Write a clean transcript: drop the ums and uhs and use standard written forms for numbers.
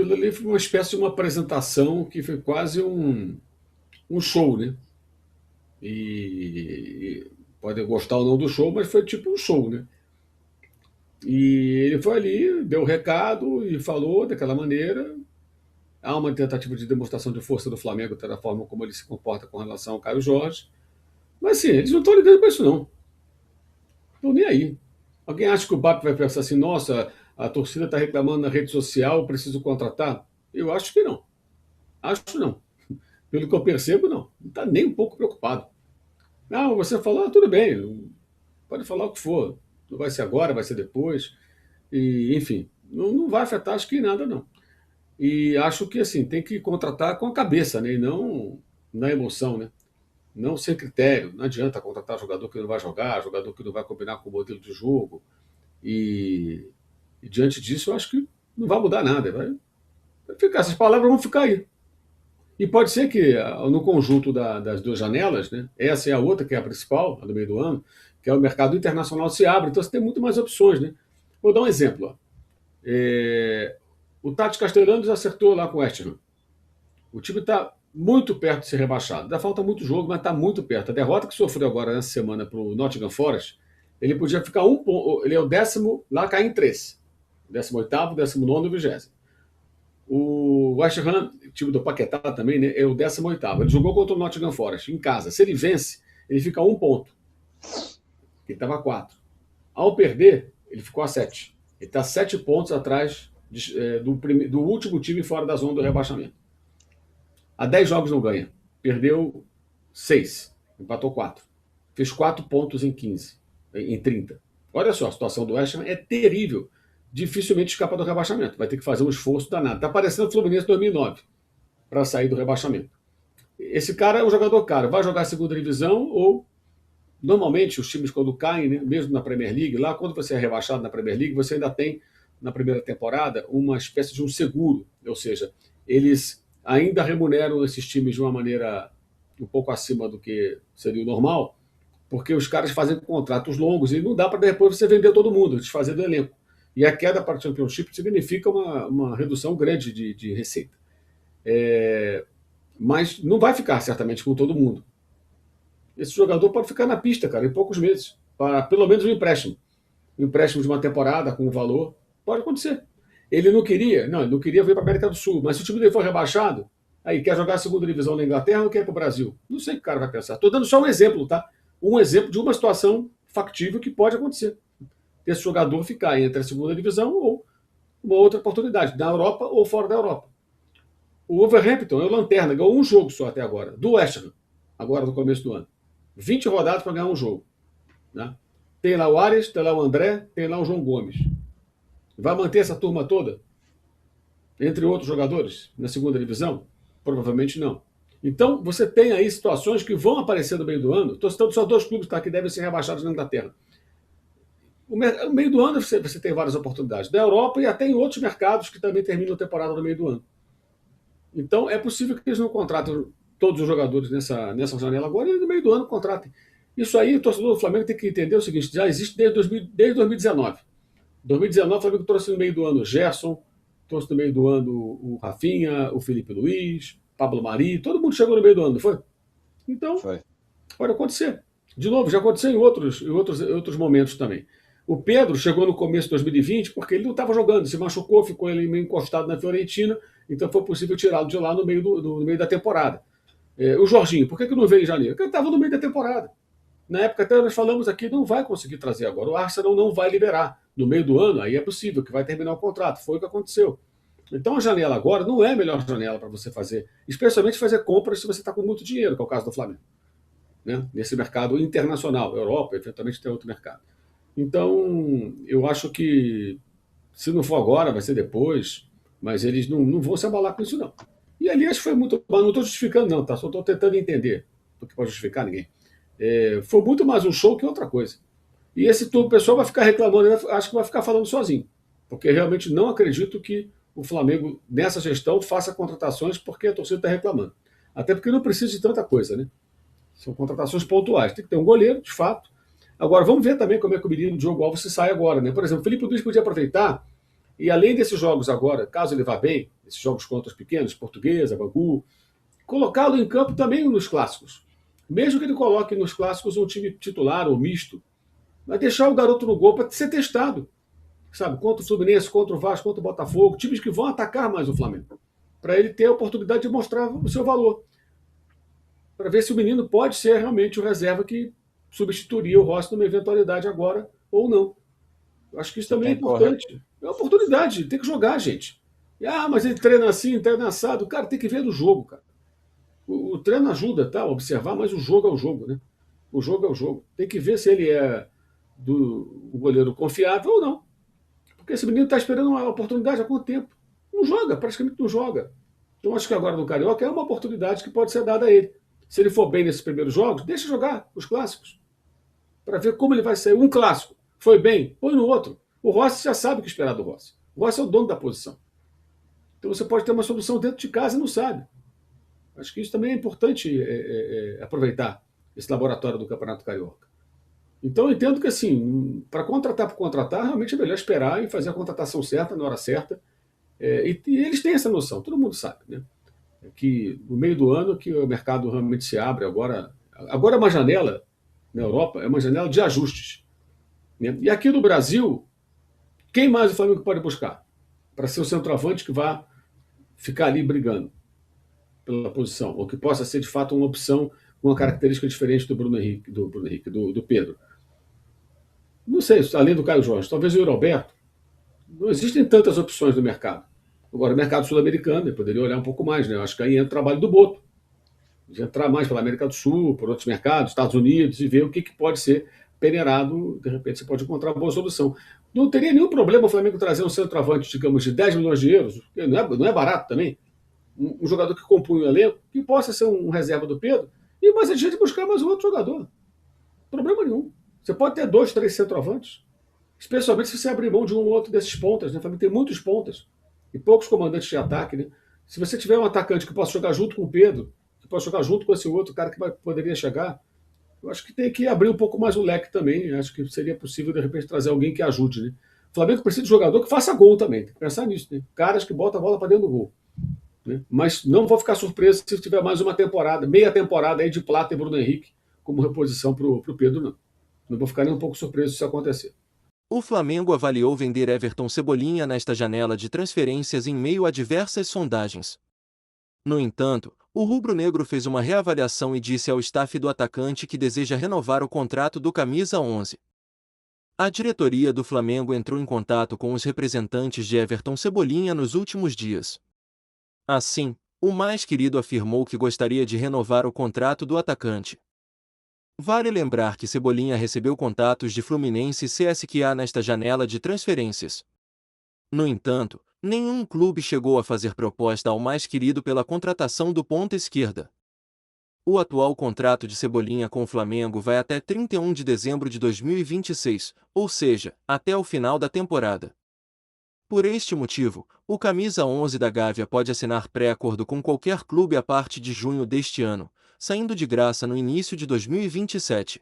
aquilo ali foi uma espécie de uma apresentação que foi quase um show, né? E pode gostar ou não do show, mas foi tipo um show, né? E ele foi ali, deu o recado e falou daquela maneira. Há uma tentativa de demonstração de força do Flamengo, da forma como ele se comporta com relação ao Caio Jorge. Mas assim, eles não estão lidando com isso, não. Estão nem aí. Alguém acha que o BAP vai pensar assim, nossa, a torcida está reclamando na rede social, preciso contratar? Eu acho que não. Acho não. Pelo que eu percebo, não. Não está nem um pouco preocupado. Não, você falou, tudo bem, pode falar o que for. Não vai ser agora, vai ser depois. E, enfim, não vai afetar, acho que nada, não. E acho que, assim, tem que contratar com a cabeça, né? E não na emoção, né? Não sem critério. Não adianta contratar jogador que não vai jogar, jogador que não vai combinar com o modelo de jogo. E diante disso, eu acho que não vai mudar nada. Vai ficar, essas palavras vão ficar aí. E pode ser que no conjunto das duas janelas, né, essa e a outra, que é a principal, a do meio do ano, que é o mercado internacional, se abre. Então você tem muito mais opções. Né? Vou dar um exemplo. Ó. O Tati Castellanos acertou lá com o West Ham. O time está muito perto de ser rebaixado. Ainda falta muito jogo, mas está muito perto. A derrota que sofreu agora nessa semana para o Nottingham Forest, ele podia ficar um ponto. Ele é o 10º, lá cai em 3. 18º, 19º e 20º. O West Ham, time do Paquetá também, né, é o 18º. Ele jogou contra o Nottingham Forest em casa. Se ele vence, ele fica a 1 ponto. Ele estava a 4. Ao perder, ele ficou a 7. Ele está 7 pontos atrás do último time fora da zona do rebaixamento. Há 10 jogos não ganha. Perdeu 6. Empatou 4. Fez 4 pontos em 15. Em 30. Olha só, a situação do West Ham é terrível. Dificilmente escapa do rebaixamento. Vai ter que fazer um esforço danado. Está parecendo o Fluminense 2009 para sair do rebaixamento. Esse cara é um jogador caro. Vai jogar a segunda divisão ou... Normalmente, os times quando caem, né, mesmo na Premier League, lá quando você é rebaixado na Premier League, você ainda tem, na primeira temporada, uma espécie de um seguro. Ou seja, eles ainda remuneram esses times de uma maneira um pouco acima do que seria o normal, porque os caras fazem contratos longos e não dá para depois você vender todo mundo, desfazer do elenco. E a queda para o Championship significa uma redução grande de receita. Mas não vai ficar, certamente, com todo mundo. Esse jogador pode ficar na pista, cara, em poucos meses. Para pelo menos um empréstimo. Um empréstimo de uma temporada com um valor. Pode acontecer. Ele não queria vir para a América do Sul. Mas se o time dele for rebaixado, aí quer jogar a segunda divisão na Inglaterra ou quer ir para o Brasil? Não sei o que o cara vai pensar. Estou dando só um exemplo, tá? Um exemplo de uma situação factível que pode acontecer. Esse jogador ficar entre a segunda divisão ou uma outra oportunidade, na Europa ou fora da Europa. O Wolverhampton é o lanterna, ganhou um jogo só até agora, do West Ham, agora no começo do ano. 20 rodadas para ganhar um jogo. Né? Tem lá o Arias, tem lá o André, tem lá o João Gomes. Vai manter essa turma toda? Entre outros jogadores, na segunda divisão? Provavelmente não. Então, você tem aí situações que vão aparecer no meio do ano. Estou citando só 2 clubes que devem ser rebaixados na Inglaterra. No meio do ano você tem várias oportunidades. Da Europa e até em outros mercados que também terminam a temporada no meio do ano. Então, é possível que eles não contratem todos os jogadores nessa janela agora e no meio do ano contratem. Isso aí, o torcedor do Flamengo tem que entender o seguinte, já existe desde 2019. 2019, o Flamengo trouxe no meio do ano o Gerson, trouxe no meio do ano o Rafinha, o Felipe Luiz, Pablo Mari, todo mundo chegou no meio do ano, não foi? Então, pode acontecer. De novo, já aconteceu em outros momentos também. O Pedro chegou no começo de 2020 porque ele não estava jogando, se machucou, ficou ele meio encostado na Fiorentina, então foi possível tirá-lo de lá no meio da temporada. O Jorginho, por que não veio em janeiro? Porque ele estava no meio da temporada. Na época até nós falamos aqui, não vai conseguir trazer agora. O Arsenal não vai liberar. No meio do ano, aí é possível que vai terminar o contrato. Foi o que aconteceu. Então a janela agora não é a melhor janela para você fazer, especialmente fazer compras se você está com muito dinheiro, que é o caso do Flamengo. Né? Nesse mercado internacional, Europa, eventualmente tem outro mercado. Então, eu acho que se não for agora, vai ser depois, mas eles não vão se abalar com isso, não. E ali acho que foi muito. Não estou justificando, não, tá? Só estou tentando entender, porque pode justificar ninguém. Foi muito mais um show que outra coisa. E esse o pessoal vai ficar reclamando, acho que vai ficar falando sozinho, porque realmente não acredito que o Flamengo, nessa gestão, faça contratações porque a torcida está reclamando. Até porque não precisa de tanta coisa, né? São contratações pontuais. Tem que ter um goleiro, de fato. Agora, vamos ver também como é que o menino Diogo Alves se sai agora, né? Por exemplo, o Felipe Luiz podia aproveitar e, além desses jogos agora, caso ele vá bem, esses jogos contra os pequenos, Portuguesa, Bangu, colocá-lo em campo também nos clássicos. Mesmo que ele coloque nos clássicos um time titular ou misto, mas deixar o garoto no gol para ser testado, sabe? Contra o Fluminense, contra o Vasco, contra o Botafogo, times que vão atacar mais o Flamengo, para ele ter a oportunidade de mostrar o seu valor, para ver se o menino pode ser realmente o reserva que substituiria o Rossi numa eventualidade agora ou não. Eu acho que isso Você também é tem correto. importante. É uma oportunidade, tem que jogar, gente. Mas ele treina assim, treina assado. Cara, tem que ver do jogo, cara. O treino ajuda, tá? Observar, mas o jogo é o jogo, né? O jogo é o jogo. Tem que ver se ele é o goleiro confiável ou não. Porque esse menino está esperando uma oportunidade há quanto tempo? Não joga, praticamente não joga. Então acho que agora no Carioca é uma oportunidade que pode ser dada a ele. Se ele for bem nesses primeiros jogos, deixa jogar os clássicos. Para ver como ele vai sair. Um clássico. Foi bem, põe no outro. O Rossi já sabe o que esperar do Rossi. O Rossi é o dono da posição. Então você pode ter uma solução dentro de casa e não sabe. Acho que isso também é importante aproveitar esse laboratório do Campeonato Carioca. Então eu entendo que assim, para contratar por contratar, realmente é melhor esperar e fazer a contratação certa, na hora certa. E eles têm essa noção, todo mundo sabe, né? Que no meio do ano que o mercado realmente se abre agora. Agora é uma janela na Europa, é uma janela de ajustes. Né? E aqui no Brasil, quem mais o Flamengo pode buscar? Para ser o centroavante que vá ficar ali brigando pela posição, ou que possa ser de fato uma opção com uma característica diferente do Pedro. Não sei, além do Caio Jorge, talvez o Yuri Alberto. Não existem tantas opções no mercado. Agora, o mercado sul-americano, eu poderia olhar um pouco mais, né? Eu acho que aí entra o trabalho do Boto, de entrar mais pela América do Sul, por outros mercados, Estados Unidos, e ver o que pode ser peneirado. De repente, você pode encontrar uma boa solução. Não teria nenhum problema o Flamengo trazer um centroavante, digamos, de 10 milhões de euros, que não é barato também, um jogador que compunha o elenco, que possa ser um reserva do Pedro, e mais adiante buscar mais um outro jogador. Problema nenhum. Você pode ter 2, 3 centroavantes, especialmente se você abrir mão de um ou outro desses pontas. Né? O Flamengo tem muitos pontas e poucos comandantes de ataque. Né? Se você tiver um atacante que possa jogar junto com o Pedro, que possa jogar junto com esse outro cara que poderia chegar, eu acho que tem que abrir um pouco mais o leque também. Eu acho que seria possível, de repente, trazer alguém que ajude. Né? O Flamengo precisa de jogador que faça gol também. Tem que pensar nisso. Né? Caras que botam a bola para dentro do gol. Né? Mas não vou ficar surpreso se tiver mais uma temporada, meia temporada aí de Plata e Bruno Henrique como reposição para o Pedro, não. Não vou ficar nem um pouco surpreso se isso acontecer. O Flamengo avaliou vender Everton Cebolinha nesta janela de transferências em meio a diversas sondagens. No entanto, o rubro-negro fez uma reavaliação e disse ao staff do atacante que deseja renovar o contrato do camisa 11. A diretoria do Flamengo entrou em contato com os representantes de Everton Cebolinha nos últimos dias. Assim, o mais querido afirmou que gostaria de renovar o contrato do atacante. Vale lembrar que Cebolinha recebeu contatos de Fluminense e CSKA nesta janela de transferências. No entanto, nenhum clube chegou a fazer proposta ao mais querido pela contratação do ponta esquerda. O atual contrato de Cebolinha com o Flamengo vai até 31 de dezembro de 2026, ou seja, até o final da temporada. Por este motivo, o camisa 11 da Gávea pode assinar pré-acordo com qualquer clube a partir de junho deste ano, saindo de graça no início de 2027.